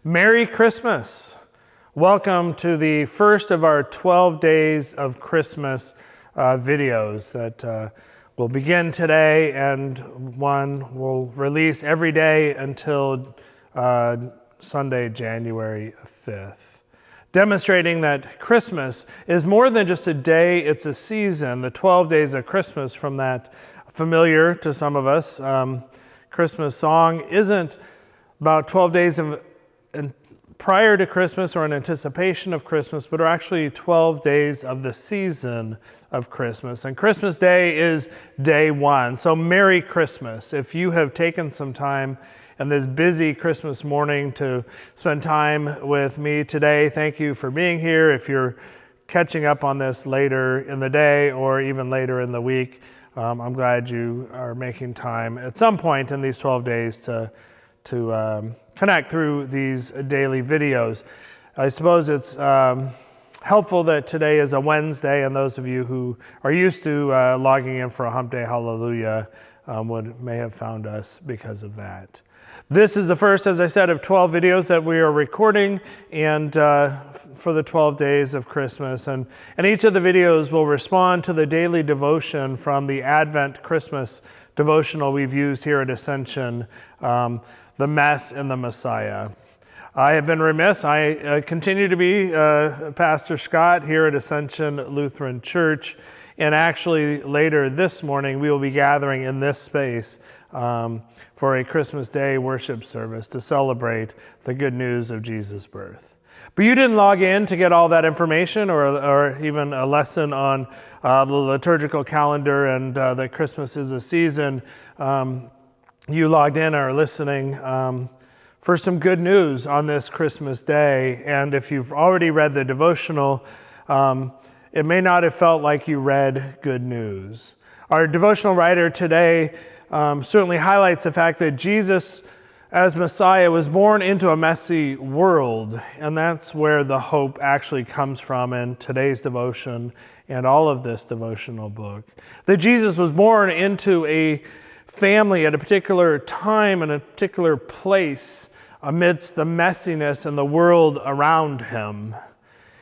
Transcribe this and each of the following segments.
Merry Christmas. Welcome to the first of our 12 Days of Christmas videos that will begin today, and one will release every day until Sunday, January 5th. Demonstrating that Christmas is more than just a day, it's a season. The 12 Days of Christmas, from that familiar to some of us Christmas song, isn't about 12 days prior to Christmas or in anticipation of Christmas, but are actually 12 days of the season of Christmas. And Christmas Day is day one. So Merry Christmas. If you have taken some time in this busy Christmas morning to spend time with me today, thank you for being here. If you're catching up on this later in the day or even later in the week, I'm glad you are making time at some point in these 12 days to connect through these daily videos. I suppose it's helpful that today is a Wednesday, and those of you who are used to logging in for a Hump Day Hallelujah may have found us because of that. This is the first, as I said, of 12 videos that we are recording and for the 12 days of Christmas. And each of the videos will respond to the daily devotion from the Advent Christmas devotional we've used here at Ascension, The Mess and the Messiah. I have been remiss. I continue to be Pastor Scott here at Ascension Lutheran Church. And actually later this morning, we will be gathering in this space for a Christmas Day worship service to celebrate the good news of Jesus' birth. But you didn't log in to get all that information or even a lesson on the liturgical calendar and that Christmas is a season. You logged in or are listening for some good news on this Christmas Day. And if you've already read the devotional, it may not have felt like you read good news. Our devotional writer today certainly highlights the fact that Jesus, as Messiah, was born into a messy world. And that's where the hope actually comes from in today's devotion and all of this devotional book. That Jesus was born into a family at a particular time and a particular place amidst the messiness in the world around him.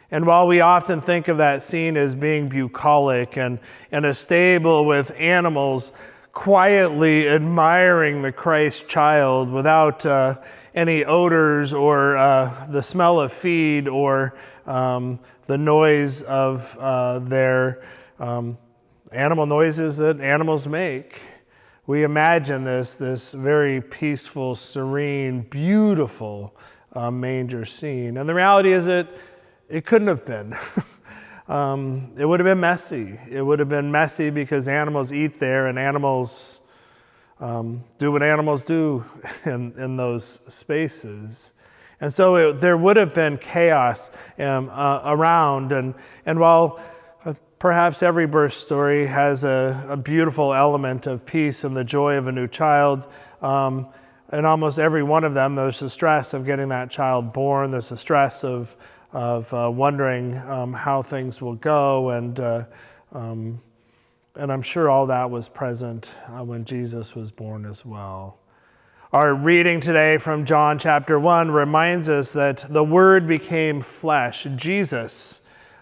And while we often think of that scene as being bucolic and a stable with animals quietly admiring the Christ child without any odors or the smell of feed or the noise of their animal noises that animals make, we imagine this very peaceful, serene, beautiful manger scene. And the reality is that it couldn't have been. It would have been messy. It would have been messy because animals eat there, and animals do what animals do in those spaces. And so there would have been chaos around. And while perhaps every birth story has a beautiful element of peace and the joy of a new child, in almost every one of them, there's the stress of getting that child born. There's the stress of wondering how things will go, and I'm sure all that was present when Jesus was born as well. Our reading today from John chapter 1 reminds us that the Word became flesh. Jesus,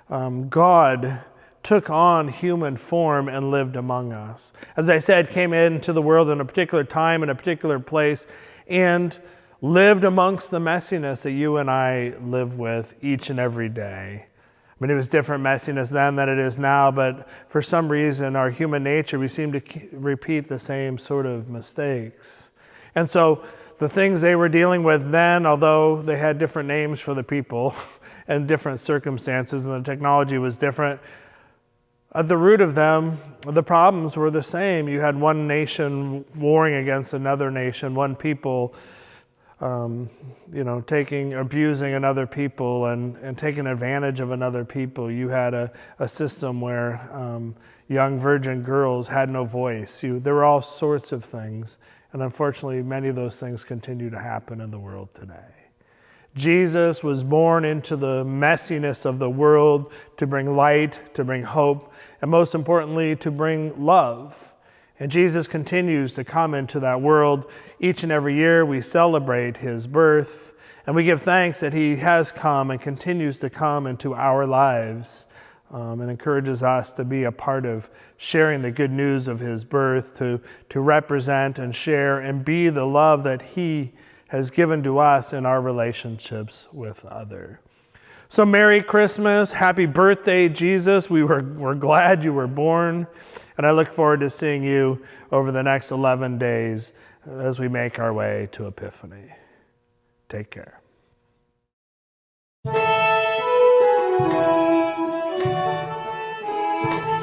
God, took on human form and lived among us. As I said, came into the world in a particular time, in a particular place, and lived amongst the messiness that you and I live with each and every day. I mean, it was different messiness then than it is now, but for some reason, our human nature, we seem to repeat the same sort of mistakes. And so the things they were dealing with then, although they had different names for the people and different circumstances, and the technology was different, at the root of them, the problems were the same. You had one nation warring against another nation, one people abusing another people and taking advantage of another people. You had a system where young virgin girls had no voice. There were all sorts of things. And unfortunately, many of those things continue to happen in the world today. Jesus was born into the messiness of the world to bring light, to bring hope, and most importantly, to bring love. And Jesus continues to come into that world. Each and every year we celebrate his birth. And we give thanks that he has come and continues to come into our lives, and encourages us to be a part of sharing the good news of his birth, to represent and share and be the love that he has given to us in our relationships with others. So Merry Christmas, happy birthday, Jesus. We're glad you were born, and I look forward to seeing you over the next 11 days as we make our way to Epiphany. Take care. Thank you.